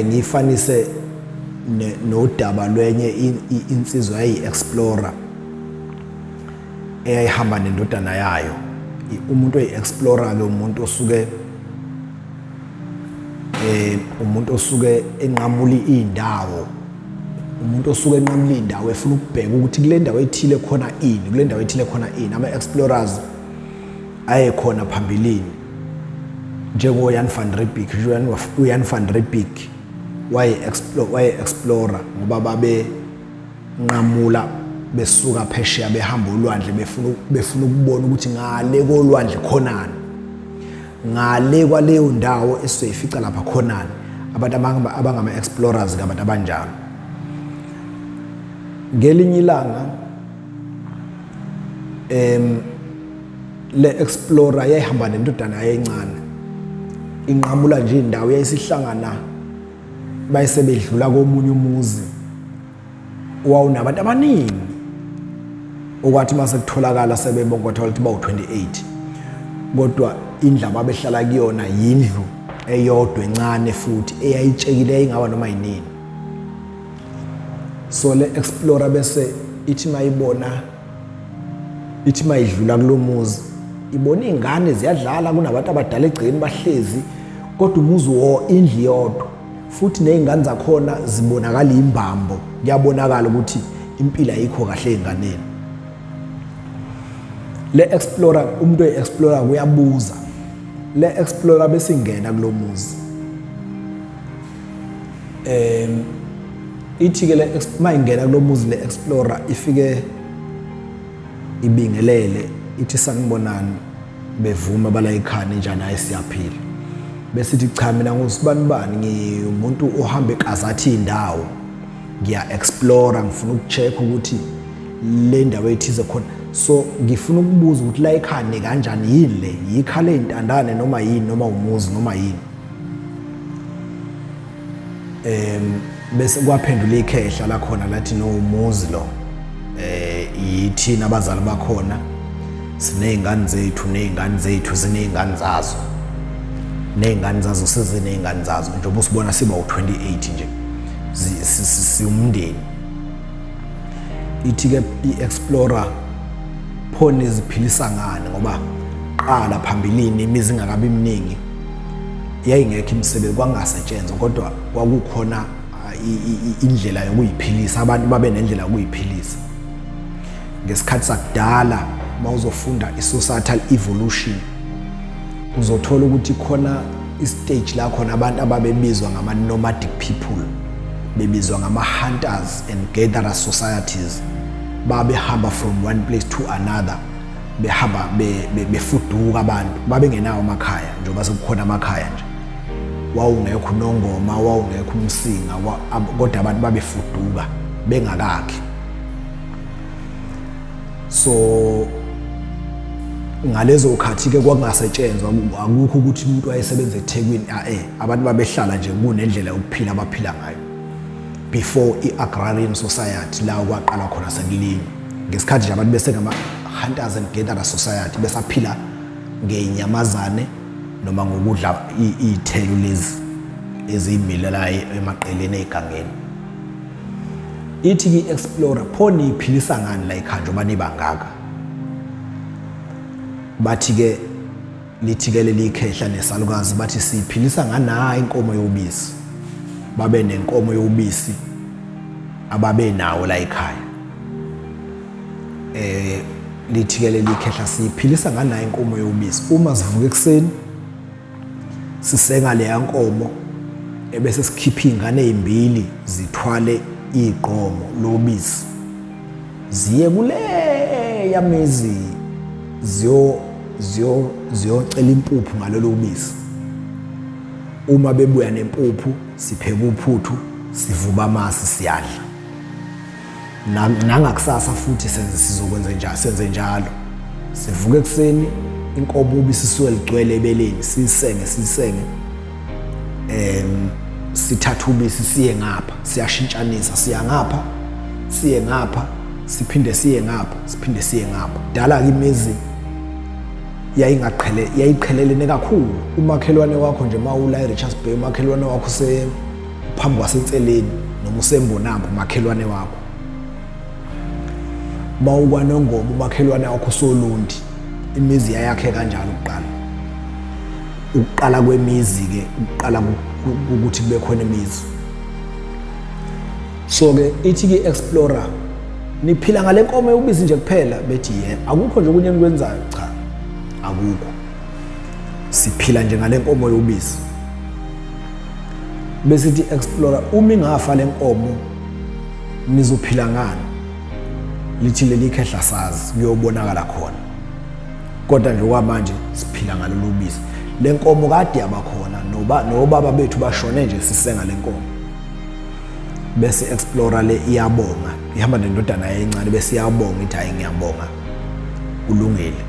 ngiyifanise nodaba lwenye insizwa yayi-explorer eyayihamba nendodana yayo. Umuntu oyi-explorer-ke umuntu osuke enqamula iy'ndawo, umuntu osuke enqamula iy'ndawo efuna ukubheka ukuthi kule ndawo ethile khona ini, kule ndawo ethile khona ini. Ama-explorers ayekhona phambilini njengo-Jan van Riebeeck. uJan van Riebeeck waye-explorer ngoba babe nqamula besuka phesheya behamba ulwandle befuna ukubona ukuthi ngale kolwandle khonani, ngale kwaleyo ndawo esizoyifica lapha khonani. Abantu abangama-explorers ngabantu abanjalo. Ngelinye ilanga le explorer yayihamba nendodana yayincane, inqamula nje indawo yayisihlangana bayisebedlula komunye umuzi owawunabantu abaningi, okwathi mase kutholakala sebebonke ukuthi bawu-28, kodwa indlu ababehlala kuyona yindlu eyodwa encane futhi eyayitshekile eyingaba noma yinini. So le explorer bese ithi mayidlula kulo muzi ibona iy'ngane ziyadlala, kunabantu abadala egcekeni bahlezi, kodwa umuzi indlu yodwa futhi ney'ngane zakhona zibonakala imbambo, kuyabonakala ukuthi impilo ayikho kahle ey'nganeni. Le explorer, umuntu oyi-explorer kuyabuza. Le explorer bese ingena kulo muzi. Ithi-ke mayingena kulo muzi le explorer ifike ibingelele, ithi sanibonani, bevuma bala ikhani njani, hayi siyaphila. Bese ithi cha, mina ngusibani ngiumuntu ohamba ekazathi indawo, ngiya-explora, ngifuna ukucheck ukuthi le ndawo ethize khona. So ngifuna ukubuza ukuthi la ikhani kanjani, yini le, yikhala ey'ntandane noma yini, noma umuzi noma yini. Bese kwaphendula ikhehla lakhona lathi no, umuzi lo, yithina abazali bakhona, siney'ngane zethu ziney'ngane zazo, ney'ngane zazo seziney'ngane zazo, njengoba usibona siba u-28 nje, siwumndeni. Ithi-ke i-explorer phone iziphilisa ngani, ngoba qala phambilini imizi ingakabi miningi yayingekho imisebenzi, kwangasetshenzwa, kodwa kwakukhona indlela yokuyiphilisa, abantu babe nendlela yokuyiphilisa. Ngesikhathi sakudala mawuzofunda i-societal evolution uzothola ukuthi khona i-stage la khona abantu ababebizwa ngama-nomadic people, bebizwa ngama-hunters and gatherer societies, babehamba from one place to another, behamba befuduka abantu, babengenawo amakhaya njengoba sekukhona amakhaya nje. Wawungekho uNongoma, wawungekho uMsinga, kodwa abantu babefuduka bengakakhi. So ngalezo khathi-ke kwakungasetshenzwa, akukho ukuthi umuntu wayesebenza eThekwini, abantu babehlala nje kunendlela yokuphila abaphila ngayo before i-agrarian society la kwaqala khona sekulinywa. Ngesikhathi nje abantu bese ngama-hunters and gatherer society, besaphila ngey'nyamazane noma ngokudla iy'thelo lezi eziy'milelayo emaqeleni ey'gangeni. Ithi-ke i-explorer pho niyiphilisa ngani la ekhaya njengoba nibangaka? Bathi-ke lithi-ke leli khehla nesalukazi bathi siyiphilisa nganayo inkomo yobisi. Babe nenkomo yobisi ababe nawo la ekhaya. Lithi-ke leli khehla siyiphilisa nganayo inkomo yobisi. Uma sivuka ekuseni sisenga leya nkomo, ebese sikhipha iy'ngane ey'mbili zithwale igqomo lobisi, ziye kuleya mizi ziyocela impuphu ngalolo bisi. Uma bebuya nempuphu sipheka uphuthu, sivuba amasi siyadla. Nangakusasa futhi sizokwenza njalo, senze njalo. Sivuka ekuseni inkomo ubisi suke ligcwele ebeleni, sisenge sithatha ubisi siye ngapha, siyashintshanisa, siya ngapha, siye ngapha, siphinde siye ngapha, siphinde siye ngapha. Dala-ke imizi yayiqhelelene kakhulu. Umakhelwane wakho nje mawula eRichards Bay, umakhelwane wakho phambi kwasenseleni noma usembonambo umakhelwane wakho. Mawukwanongoma umakhelwane wakho uSolundi, imizi yakhe kanjalo ukuqala kwemizi ke ukuqala ukuthi kube khona imizi. So ke ithi ke explorer niphila ngale nkomo yobisi nje kuphela, bethi akukho nje okunye enikwenzayo. Cha, akukho, siphila nje ngale nkomo yobisi. Besithi explorer uma ingafa le nkomo nizophila ngani? Lithi leli khehla sazi kuyobonakala khona, kodwa nje kwamanje siphila ngalolu bisi. Le nkomo kade yabakhona nobaba bethu bashone nje sisenga le nkomo. Bese explorer le iyabonga, ihamba nendodana yayo encane bese iyabonga ithi hayi ngiyabonga kulungile,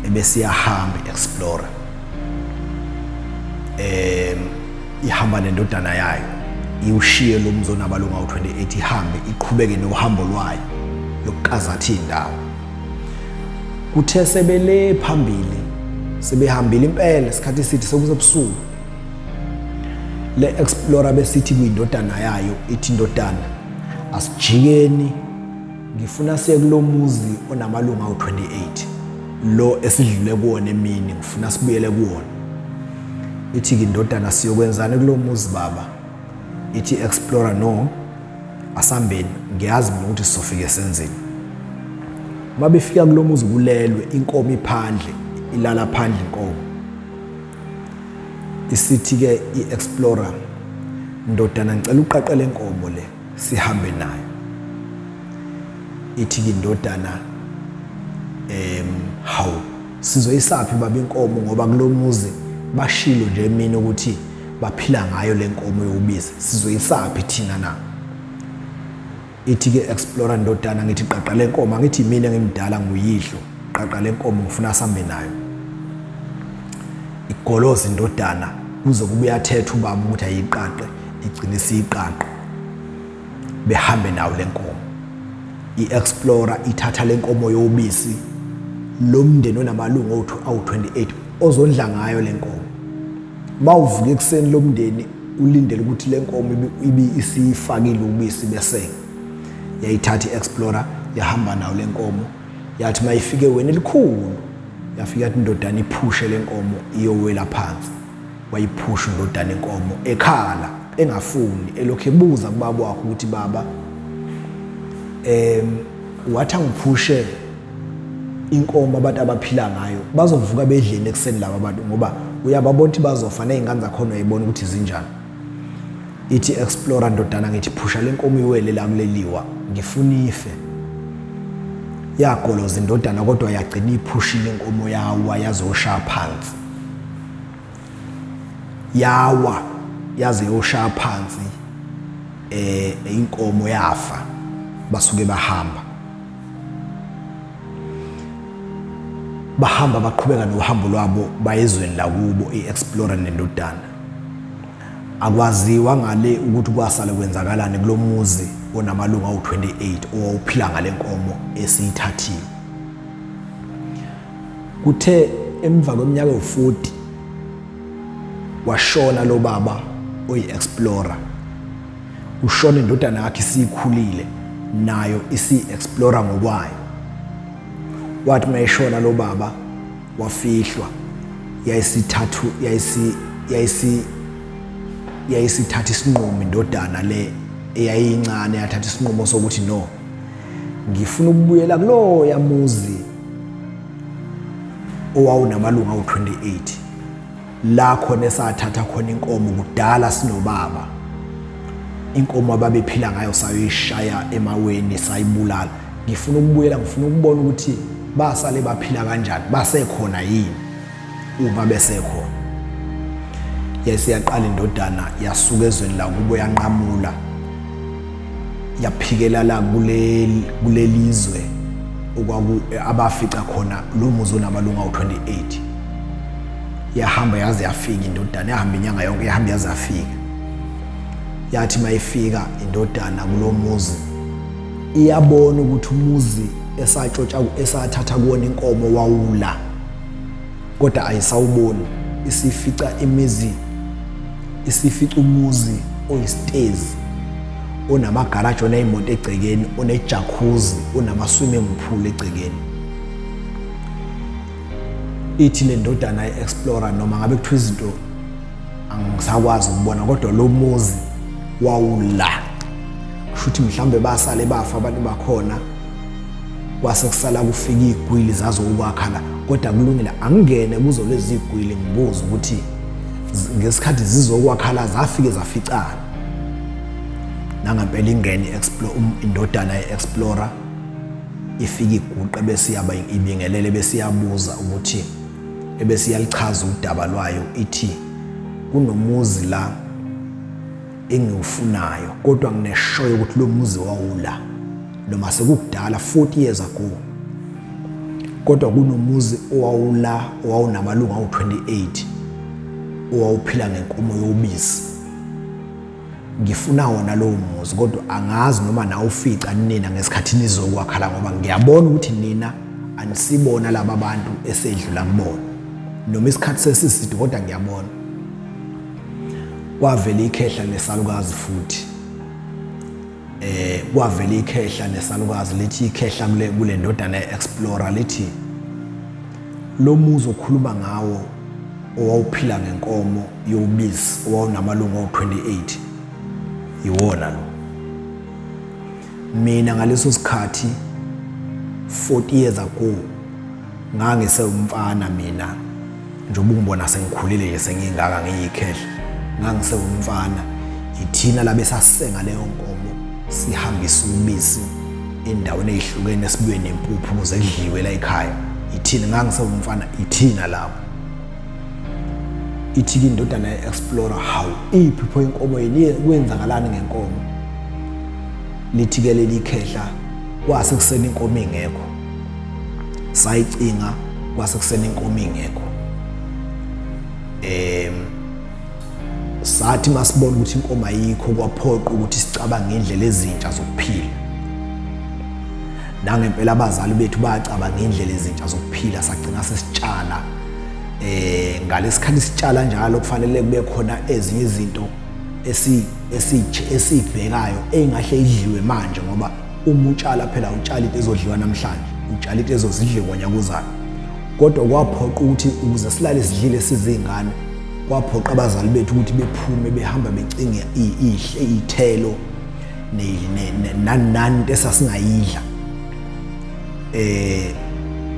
ebese iyahamba explorer ihamba nendodana yayo iwushiye lo mzi onamalunga awu-28 ihambe iqhubeke nohambo lwayo lokuqazatha indawo. Kuthe sebele phambili sebehambile impela isikhathi esithi sekusebusuku, le explorer besithi kuyindodana yayo ithi, indodana asijikeni ngifuna siye kulo muzi onamalunga awu-28 lo esidlule kuwona emini, ngifuna sibuyele kuwona. Ithi indodana siyokwenzani kulo muzi baba? Ithi explorer no, asambeni ngiyazi mina ukuthi sizofika senzeni. Mabefika kulo muzi kulelwe inkomo iphandle, ilala phandle inkomo. Isithi ke iexplorer, ndodana ngicela uqaqele inkomo le sihambe nayo. Ithi indodana hawu sizoyisaphi baba inkomo ngoba kulo muzi bashilo nje emini ukuthi baphila ngayo le nkomo yobisi, sizoyisaphi thina na? Ithi ke explorer, ndodana ngithi qaqa le nkomo, angithi mina ngimdala nguyihlo, qaqa le nkomo ngifuna sambe nayo. Igoloza indodana kuze kube uyathetha ubaba ukuthi ayiqaqe, igcine siyiqaqa behambe nawo le nkomo. I-explorer ithatha le nkomo yobisi lo mndeni onamalunga awu-28 ozondla ngayo le nkomo. Mawuvuka ekuseni lo mndeni ulindele ukuthi le nkomo ibe isifakile ubisi bese yayithatha i-explorer yahamba nawo le nkomo, yathi mayifike wena elikhulu yafika yathi indodana iphushe le nkomo iyowela phansi. Wayiphusha indodana inkomo ekhala engafuni, elokhu ebuza kubaba wakhe ukuthi baba wathi angiphushe inkomo abantu abaphila ngayo bazovuka bedleni ekuseni laba abantu ngoba uyababona ukuthi bazofa nezingane zakhona uyayibona ukuthi zinjani. Ithi explorer, ndodana ngithi phusha le nkomo iwele la kuleliwa ngifuna ife. Yagoloza indodana kodwa yagcina iphushile inkomo yawa yazoshaya phansi, yawa yaze yoshaya phansi, inkomo yafa. Basuke bahamba baqhubeka nohambo lwabo bayezweni lakubo i-explorer nendodana. Akwaziwa ngale ukuthi kwasala kwenzakalani kulo muzi onamalunga awu-28 owawuphila ngale nkomo esiyithathile. Kuthe emva kweminyaka ewu-40 washona lo baba oyi-explorer, ushona indodana yakhe isikhulile nayo isi-explorer ngokwayo. Wathi mayishona lo baba wafihlwa, yayisithatha isinqumo indodana le eyayincane, yathatha isinqumo sokuthi no, ngifuna ukubuyela kulo yamuzi owawunamalunga awu-28 la khona esathatha khona inkomo kudala sinobaba. Inkomo ababephila ngayo sayoyishaya emaweni sayibulala. Ngifuna ukubuyela, ngifuna ukubona ukuthi basale baphila kanjani, basekhona yini uma besekhona. Yasiyaqala indodana yasuka ezweni la kubo yanqamula yaphikela la kulelizwe abafica khona lo muzi onamalunga awu-28. Yahamba yaze yafika indodana, yahamba inyanga yonke, yahamba yaze yafika. Yathi mayifika indodana kulo muzi iyabona ukuthi umuzi esathatha kuwona inkomo wawula, kodwa ayisawuboni. Isifica umuzi oyistairs, onamagaraji, oney'moto egcekeni, one-jacuzzi, onama-swimming pool egcekeni. Ithi le ndodana ye-Explorer noma ngabe kuthiwa izinto angisakwazi ukubona kodwa lo muzi wawula. Kushuthi mhlambe basale bafa abantu bakhona, kwase kusala kufika iy'gwili zazokwakhala, kodwa kulungile angingene kuzo lezi y'gwili ngibuze ukuthi ngesikhathi zizokwakhala zafike zaficana. Nangempela ingene indodana ye-Explorer ifika iguqe bese ibingelele bese iyabuza ukuthi ebese iyalichaza udaba lwayo, ithi kunomuzi la engiwufunayo kodwa ngineshoyo ukuthi lo muzi wawula noma sekukudala 40 years ago, kodwa kunomuzi owawula owawunamalungu awu-28 owawuphila ngenkomo yobisi. Ngifuna wona lowo muzi kodwa angazi noma nawufica nina ngesikhathi nizokwakhala ngoba ngiyabona ukuthi nina anisibona laba bantu esedlula kubona noma isikhathi sesiside kodwa ngiyabona. Kwavela ikhehla nesalukazi futhi kwavela ikhehla nesalukazi lithi ikhehla kule ndodana ye-Explorer lithi lo muzi okhuluma ngawo owawuphila ngenkomo yobisi owawunamalungu awu-28 iwona lo. Mina ngaleso sikhathi 40 years ago ngangisewumfana mina, njengoba ungibona sengikhulile nje sengingaka ngiyikhehla, ngangisewumfana. Ithina labe sasisenga leyo nkomo sihambisa ubisi endaweni ezihlukene esibuye nempuphu ukuze kudliwe la ekhaya. Ithina ngangisewumfana, ithina lapho. Ithi indodana ye-Explorer, hawu iphi pho inkomo yini, kwenzakalani ngenkomo? Lithi ke leli khehla kwase kusena inkomo ingekho, sayicinga kwase kusena inkomo ingekho. Sathi masibona ukuthi inkomo ayikho kwaphoqa ukuthi sicabange indlela ezintsha zokuphila. Nangempela abazali bethu bacabanga indlela ezintsha zokuphila, sagcina sesitshala. Ngalesikhathi sitshala njalo kufanele kube khona ezinye izinto esibhekayo engahle idliwe manje, ngoba uma utshala phela utshala into ezodliwa namhlanje, utshala into ezozidle ngonyaka ozayo. Kodwa kwaphoqa ukuthi ukuze silale sidlile sizingane, kwaphoqa abazali bethu ukuthi bephume behamba becinge iy'thelo nani into esasingayidla.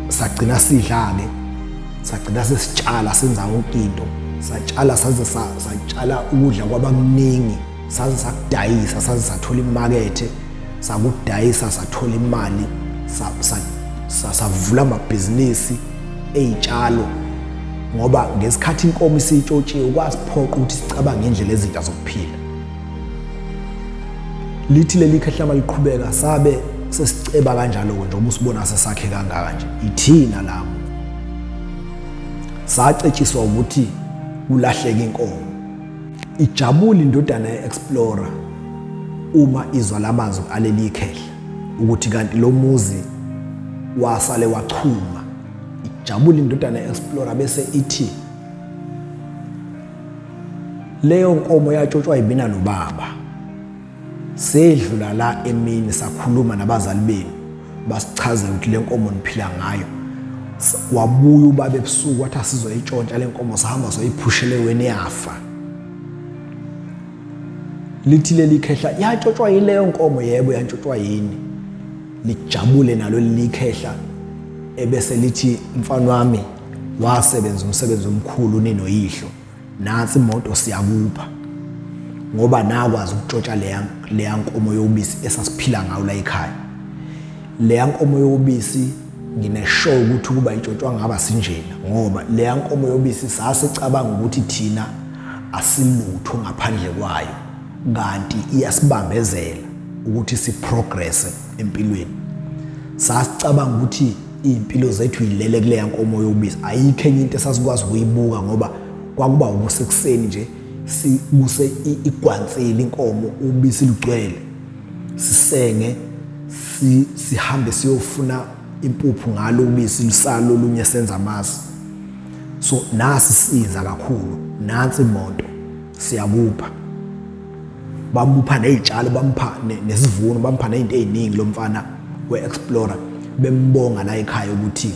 Sagcina sidla-ke, sagcina sesitshala senza yonke into, satshala saze satshala ukudla kwabakuningi, saze sakudayisa, saze sathola imakethe, sakudayisa sathola imali, savula amabhizinisi ey'tshalo, ngoba ngesikhathi inkomo isitshotshiwe kwasiphoqa ukuthi sicabange indlela ezintsha zokuphila. Lithi leli khehla maliqhubeka sabe sesiceba kanjalo-ke njengoba usibona sesakhe kangaka nje, ithina lapho sacetshiswa ukuthi kulahleka inkomo. Ijabule indodana ye-Explorer uma izwa lamazwi aleli khehla ukuthi kanti lo muzi wasale wachuma. Ijabule indodana ye-Explorer bese ithi leyo nkomo yatshotshwa yibina nobaba, sedlula la emini sakhuluma nabazali benu basichazela ukuthi le nkomo niphila ngayo. Wabuya ubaba ebusuku wathi asizoyitshontsha le nkomo, sahamba soyiphushele weni yafa. Lithi leli khehla yatshotshwa yileyo nkomo, yebo yantshotshwa yini. Lijabule nalo leli khehla ebese lithi mfana wami wasebenza umsebenzi omkhulu ninoyihlo, nansi imoto siyakupha ngoba nakwazi ukutshontsha leya nkomo yobisi esasiphila ngayo la ekhaya. Leya nkomo yobisi ngineshow ukuthi kuba itshotshwa ngaba sinjena ngoba leya nkomo yobisi sasicabanga ukuthi thina asilutho ngaphandle kwayo, kanti iyasibambezela ukuthi siprogresse empilweni. Sasicabanga ukuthi impilo zethu yilele kuleya nkomo yobisi, ayikho enye into esasikwazi ukuyibuka ngoba kwakuba ukusekuseni nje sibuse igwanseli inkomo, ubisi lugcwele, sisenge sihambe siyofuna impuphu ngalo ubisi lusalo lunye senza amasi. So nasi siza kakhulu, nansi imoto siyakupha. bamupha nezitshalo bamupha nesivuno bamupha nezinto eziningi lo mfana we-explorer bembonga la ekhaya ukuthi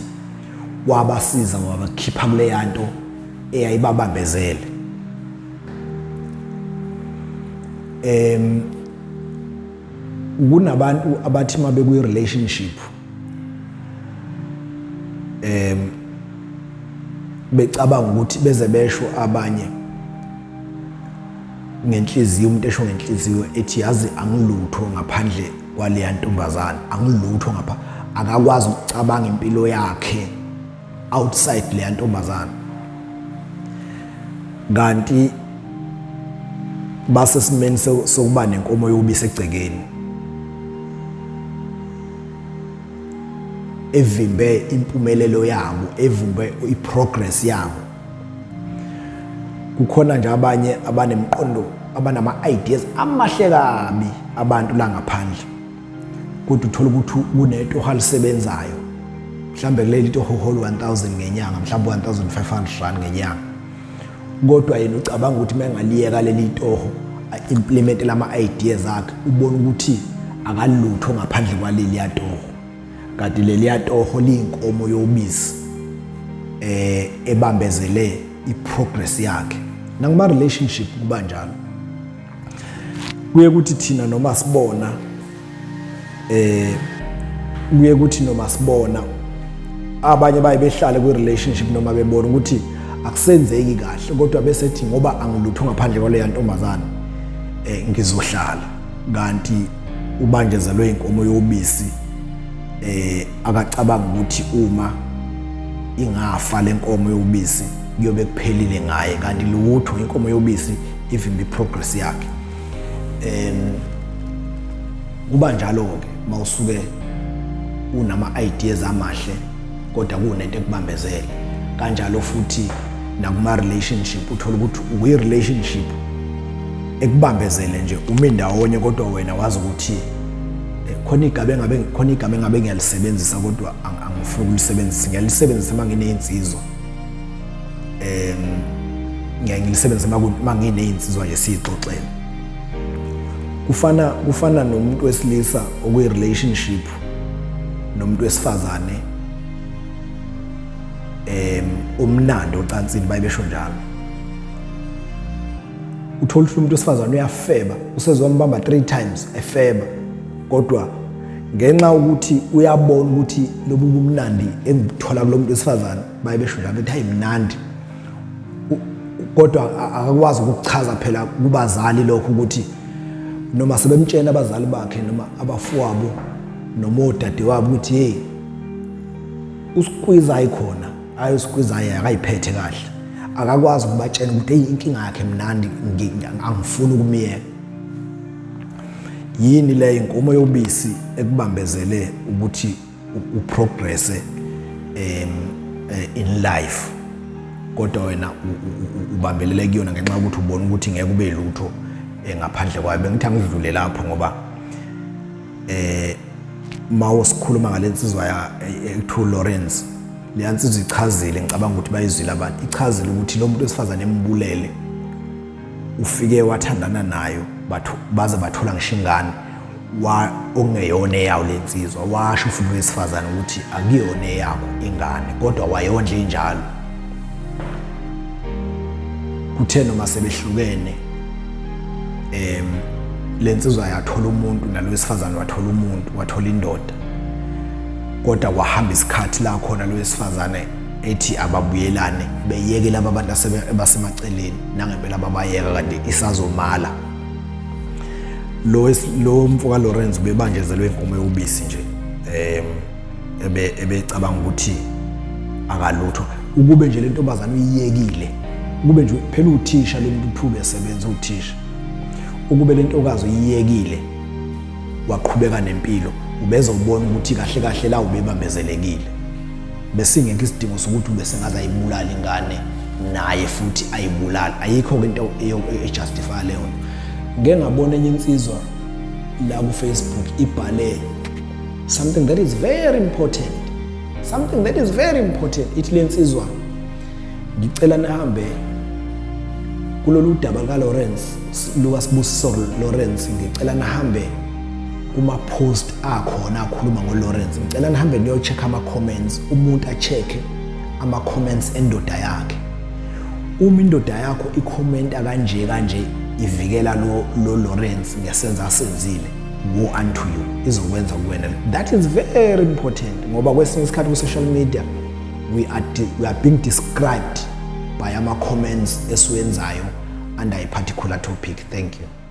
wabasiza wabakhipha kule yanto eyayibabambezele. Kunabantu abathi mabe kwi relationship becabanga ukuthi beze besho abanye ngenhliziyo, umuntu esho ngenhliziyo ethi yazi angilutho ngaphandle kwale ntombazana, angilutho ngapha, akakwazi ukucabanga impilo yakhe outside le ntombazana. Kanti base simeni sokuba nenkomo yobisi egcekeni evimbe impumelelo yabo, evimbe iprogress yabo. Kukhona nje abanye abanemqondo, abanama-ideas amahle kabi abantu la ngaphandle, kodwa uthola ukuthi kunento halisebenzayo, mhlambe kuleli toho hol 1000 ngenyanga, mhlambe 1500 rand ngenyanga, kodwa yena ucabanga ukuthi mengaliyeka leli toho implement lama-ideas akhe, ubona ukuthi akalutho ngaphandle kwaleli yatoho. Kanti leli yatoho liyinkomo yobisi ebambezele iprogress yakhe. Nakuma relationship kuba njalo, kuye kuthi thina noma sibona kuye kuthi noma sibona abanye baye behlale kwi relationship noma bebona ukuthi akusenzeki kahle, kodwa bese ethi ngoba angilutho ngaphandle kwale ntombazana ngizohlala. Kanti ubanjezelwe inkomo yobisi akacabanga ukuthi uma ingafa lenkomo yobisi kuyobe kuphelile ngaye, kanti lutho inkomo yobisi ivimba iprogress yakhe. Kuba njalo ke mawusuke unama ideas amahle kodwa kunento ekubambezele kanjalo. Futhi nakuma relationship uthola ukuthi uyi relationship ekubambezele nje uma indawonye, kodwa wena wazi ukuthi khona igama engabe ngiyalisebenzisa kodwa angifuni ukulisebenzisa, ngiyalisebenzisa manginey'nsizwa, ngilisebenzisa manginey'nsizwa nje siyixoxele. Kufana nomuntu wesilisa okuyi relationship nomuntu wesifazane umnandi ocansini, bayibesho njalo. Uthola ukuthi umuntu wesifazane uyafeba, usezwambamba 3 times efeba, kodwa ngenxa ukuthi uyabona ukuthi lobu bumnandi engithola kulo muntu wesifazane, bayibesho njalo bethi ayimnandi, kodwa akakwazi ukuchaza phela kubazali lokho ukuthi noma sebemtshela abazali bakhe noma abafowabo noma odade wabo ukuthi hey usikwiza ayikhona, ayisikwiza akayiphethe kahle, akakwazi ukubatshela ukuthi hey inkinga yakhe mnandi, angifuni ukumiyeka. Yini le inkomo yobisi ekubambezele ukuthi uprogress in life, kodwa wena ubambelele kuyona ngenxa ukuthi ubona ukuthi ngeke ube lutho ngaphandle kwayo. Bengithi angidlule lapho ngoba mawusikhuluma ngalensizwa ya True Lawrence, le nsizwa ichazile, ngicabanga ukuthi bayizwile abantu, ichazile ukuthi lo muntu wesifazane embulele ufike wathandana nayo baze bathola ngisho ingane ongeyona eyawo lensizwa. Washo futhi wesifazane ukuthi akuyona eyakho ingane, kodwa wayondla injalo. Kuthe noma sebehlukene lensizwa yathola umuntu, nalo wesifazane wathola umuntu, wathola indoda, kodwa kwahamba isikhathi la khona lo wesifazane ethi ababuyelane beyeke laba abantu abasemaceleni nangempela babayeka kanti isazomala. Lo mfoka Lawrence bebanjezelwe inkomo yobisi nje, ebecabanga ukuthi akalutho, ukube nje lentombazana uyiyekile, ukube nje phela uthisha lo muntu uphube esebenza uthisha, ukube lentokazi uyiyekile waqhubeka nempilo, ubeza ubona ukuthi kahle kahle la ubebambezelekile, bese ingekho isidingo sokuthi ubesengaze ayibulala ingane naye futhi ayibulala. Ayikho into ejustify leyo. Ngeke ngabona enye insizwa la ku Facebook ibhale something that is very important, something that is very important. Ithi lensizwa ngicela nihambe kulolu daba kaLawrence Sibusiso Lawrence ngicela nahambe kuma post akhona akhuluma ngoLawrence ngicela nihambe niyo check ama comments umuntu a check ama comments endoda yakhe uma indoda yakho icomment kanje ivikela lo Lawrence ngesenza asenzile woe unto you izokwenza kuwena. That is very important ngoba kwesinye isikhathi ku social media we are being described by ama comments esiwenzayo under a particular topic. Thank you.